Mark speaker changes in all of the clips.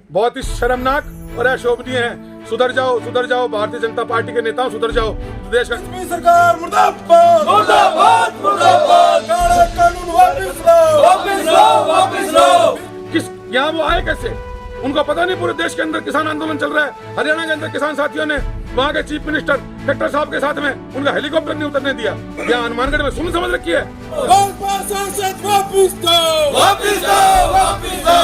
Speaker 1: बहुत ही शर्मनाक और अशोभनीय है। सुधर जाओ भारतीय जनता पार्टी के नेताओं, सुधर जाओ। देश का
Speaker 2: सरकार मुर्दाबाद मुर्दाबाद मुर्दाबाद, काला कानून वापस लो वापस लो वापस लो।
Speaker 1: किस यहाँ वो आए कैसे? उनको पता नहीं पूरे देश के अंदर किसान आंदोलन चल रहा है। हरियाणा के अंदर किसान साथियों ने वहाँ के चीफ मिनिस्टर खट्टर साहब के साथ में उनका हेलीकॉप्टर नहीं उतरने दिया। यहाँ हनुमानगढ़ में सुन समझ रखी है।
Speaker 2: सांसद वापस दो वापस दो वापस दो।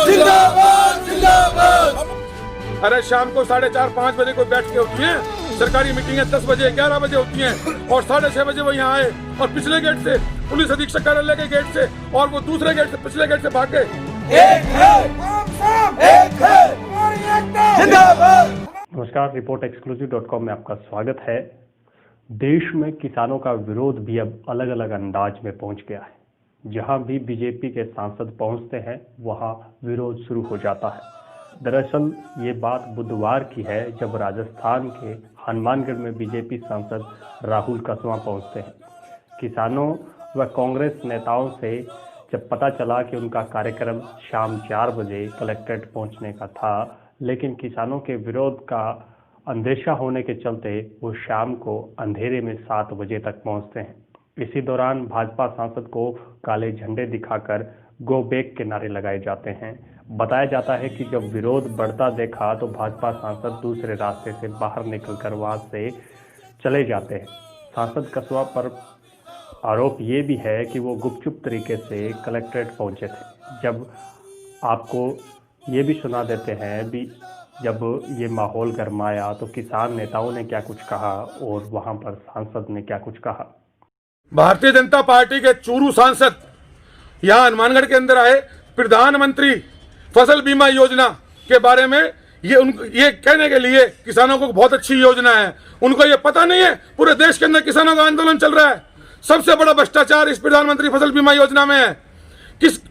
Speaker 2: जिंदाबाद जिंदाबाद।
Speaker 1: अरे शाम को 4:30-5 बजे कोई बैठ के होती है, सरकारी मीटिंगें 10 बजे 11 बजे होती हैं और 6:30 बजे वो यहाँ आए और पिछले गेट से पुलिस अधीक्षक कार्यालय के गेट से और वो दूसरे गेट से पिछले गेट से भाग गए।
Speaker 2: एक है जिंदाबाद।
Speaker 3: नमस्कार, रिपोर्ट एक्सक्लूसिव.com में आपका स्वागत है। देश में किसानों का विरोध भी अब अलग अलग अंदाज में पहुंच गया है। जहां भी बीजेपी के सांसद पहुंचते हैं वहां विरोध शुरू हो जाता है। दरअसल ये बात बुधवार की है जब राजस्थान के हनुमानगढ़ में बीजेपी सांसद राहुल कसवा पहुंचते हैं। किसानों व कांग्रेस नेताओं से जब पता चला कि उनका कार्यक्रम शाम 4 बजे कलेक्ट्रेट पहुंचने का था, लेकिन किसानों के विरोध का अंदेशा होने के चलते वो शाम को अंधेरे में 7 बजे तक पहुंचते हैं। इसी दौरान भाजपा सांसद को काले झंडे दिखाकर गो बैक के नारे लगाए जाते हैं। बताया जाता है कि जब विरोध बढ़ता देखा तो भाजपा सांसद दूसरे रास्ते से बाहर निकलकर वहां से चले जाते हैं। सांसद कसवा पर आरोप ये भी है कि वो गुपचुप तरीके से कलेक्ट्रेट पहुंचे थे। जब आपको ये भी सुना देते हैं भी जब ये माहौल गरमाया तो किसान नेताओं ने क्या कुछ कहा और वहां पर सांसद ने क्या कुछ कहा।
Speaker 1: भारतीय जनता पार्टी के चूरू सांसद यहाँ हनुमानगढ़ के अंदर आए, प्रधानमंत्री फसल बीमा योजना के बारे में ये कहने के लिए किसानों को बहुत अच्छी योजना है। उनको ये पता नहीं है पूरे देश के अंदर किसानों का आंदोलन चल रहा है। सबसे बड़ा भ्रष्टाचार इस प्रधानमंत्री फसल बीमा योजना में है।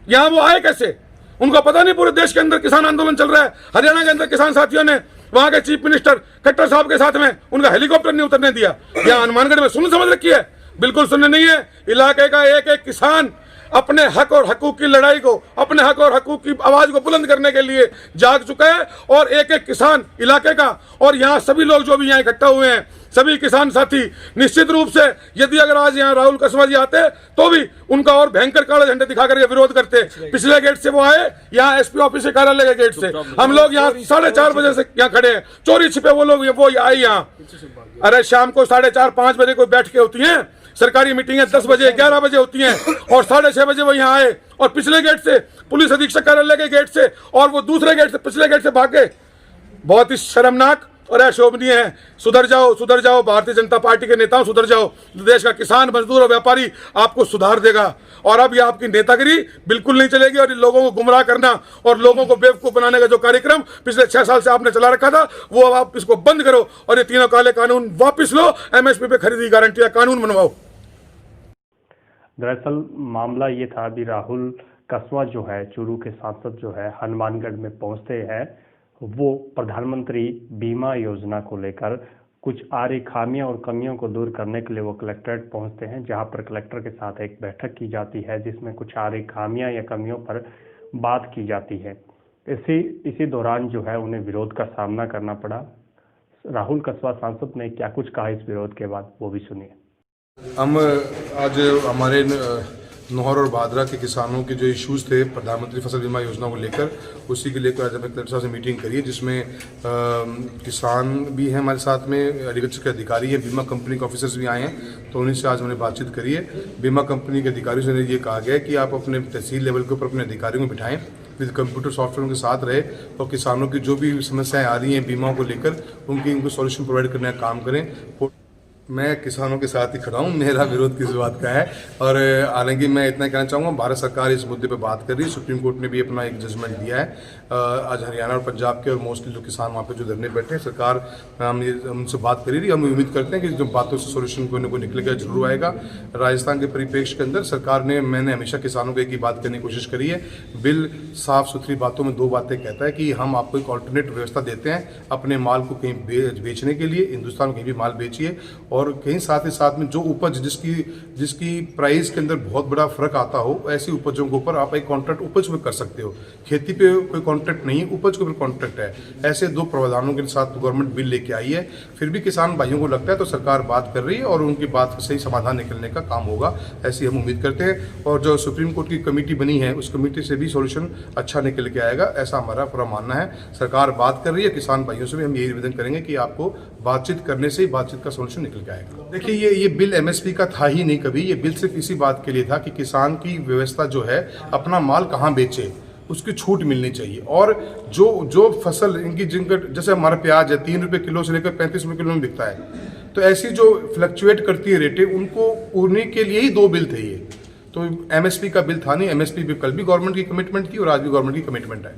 Speaker 1: यहाँ वो आए कैसे? उनको पता नहीं पूरे देश के अंदर किसान आंदोलन चल रहा है। हरियाणा के अंदर किसान साथियों ने वहाँ के चीफ मिनिस्टर खट्टर साहब के साथ में उनका हेलीकॉप्टर नहीं उतरने दिया। यहाँ हनुमानगढ़ में सुन समझ रखी है? बिल्कुल सुनने नहीं है। इलाके का एक एक किसान अपने हक और हकूक की लड़ाई को, अपने हक और हकूक की आवाज को बुलंद करने के लिए जाग चुका है और एक एक किसान इलाके का और यहाँ सभी लोग जो भी यहाँ इकट्ठा हुए हैं, सभी किसान साथी निश्चित रूप से यदि अगर आज यहाँ राहुल कसवा जी आते तो भी उनका और भयंकर काले झंडे दिखाकर ये विरोध करते। पिछले गेट से वो आए, यहाँ एसपी ऑफिस के कार्यालय के गेट से हम लोग यहाँ 4:30 बजे से यहाँ खड़े हैं। चोरी छिपे वो लोग वो आए यहाँ। अरे शाम को 4:30-5 बजे कोई बैठ के होती है, सरकारी मीटिंगें 10 बजे 11 बजे होती हैं और 6:30 बजे वो यहाँ आए और पिछले गेट से पुलिस अधीक्षक कार्यालय के गेट से और वो दूसरे गेट से पिछले गेट से भाग गए। बहुत ही शर्मनाक और अशोभनीय है। सुधर जाओ भारतीय जनता पार्टी के नेताओं, सुधर जाओ। देश का किसान, मजदूर और व्यापारी आपको सुधार देगा और अब ये आपकी नेतागिरी बिल्कुल नहीं चलेगी और लोगों को गुमराह करना और लोगों को बेवकूफ बनाने का जो कार्यक्रम पिछले 6 साल से आपने चला रखा था वो अब आप इसको बंद करो और ये तीनों काले कानून वापिस लो। MSP पे खरीदी गारंटी कानून बनवाओ।
Speaker 3: दरअसल मामला ये था, अभी राहुल कसवा जो है, चूरू के सांसद जो है, हनुमानगढ़ में पहुंचते हैं। वो प्रधानमंत्री बीमा योजना को लेकर कुछ आ रही खामियां और कमियों को दूर करने के लिए वो कलेक्ट्रेट पहुंचते हैं, जहां पर कलेक्टर के साथ एक बैठक की जाती है जिसमें कुछ आ रही खामियां या कमियों पर बात की जाती है। इसी दौरान जो है उन्हें विरोध का सामना करना पड़ा। राहुल कसवा सांसद ने क्या कुछ कहा इस विरोध के बाद, वो भी सुनिए।
Speaker 4: हम आज हमारे नौहर और भादरा के किसानों के जो इश्यूज़ थे प्रधानमंत्री फसल बीमा योजना को लेकर, उसी के लेकर आज हमें कलेक्टर साहब से मीटिंग करी है, जिसमें किसान भी हैं हमारे साथ में, एग्रीकल्चर के अधिकारी हैं, बीमा कंपनी के ऑफिसर्स भी आए हैं। तो उन्हीं से आज हमने बातचीत करी है। बीमा कंपनी के अधिकारियों से ये कहा गया है कि आप अपने तहसील लेवल के ऊपर अपने अधिकारियों को बिठाएं, विद कंप्यूटर सॉफ्टवेयर उनके साथ रहे और किसानों की जो भी समस्याएं आ रही हैं बीमा को लेकर उनको सॉल्यूशन प्रोवाइड करने का काम करें। मैं किसानों के साथ ही खड़ा हूँ, मेरा विरोध किस बात का है। और हालांकि मैं इतना कहना चाहूँगा, भारत सरकार इस मुद्दे पर बात कर रही है। सुप्रीम कोर्ट ने भी अपना एक जजमेंट दिया है। आज हरियाणा और पंजाब के और मोस्टली जो किसान वहाँ पे जो धरने बैठे हैं, सरकार उनसे बात करी रही। हम उम्मीद करते हैं कि जो बातों से सोल्यूशन कोई ना कोई निकलेगा, जरूर आएगा। राजस्थान के परिप्रेक्ष्य के अंदर सरकार ने, मैंने हमेशा किसानों को एक ही बात करने की कोशिश करी है। बिल साफ सुथरी बातों में 2 बातें कहता है कि हम आपको एक ऑल्टरनेट व्यवस्था देते हैं अपने माल को कहीं बेचने के लिए, हिंदुस्तान में कहीं भी माल बेचिए और कहीं साथ ही साथ में जो उपज जिसकी प्राइस के अंदर बहुत बड़ा फर्क आता हो, ऐसी उपजों के ऊपर आप एक कॉन्ट्रैक्ट उपज में कर सकते हो। खेती पे कोई कॉन्ट्रैक्ट नहीं है, उपज के ऊपर कॉन्ट्रैक्ट है। ऐसे 2 प्रावधानों के साथ गवर्नमेंट बिल लेके आई है। फिर भी किसान भाइयों को लगता है तो सरकार बात कर रही है और उनकी बात का सही समाधान निकलने का काम होगा, ऐसी हम उम्मीद करते हैं। और जो सुप्रीम कोर्ट की कमेटी बनी है उस कमेटी से भी सॉल्यूशन अच्छा निकल के आएगा, ऐसा हमारा पूरा मानना है। सरकार बात कर रही है, किसान भाइयों से भी हम यही निवेदन करेंगे कि आपको बातचीत करने से ही बातचीत का सॉल्यूशन निकल के आएगा। देखिए ये बिल एमएसपी का था ही नहीं कभी। ये बिल सिर्फ इसी बात के लिए था कि किसान की व्यवस्था जो है अपना माल कहाँ बेचे, उसकी छूट मिलनी चाहिए। और जो फसल इनकी जिनका जैसे हमारा प्याज है 3 रुपये किलो से लेकर 35 रुपये किलो में बिकता है, तो ऐसी जो फ्लक्चुएट करती है रेटें, उनको पूरने के लिए ही 2 बिल थे ये। तो एमएसपी का बिल था नहीं। एमएसपी भी कल भी गवर्नमेंट की कमिटमेंट थी और आज भी गवर्नमेंट की कमिटमेंट है।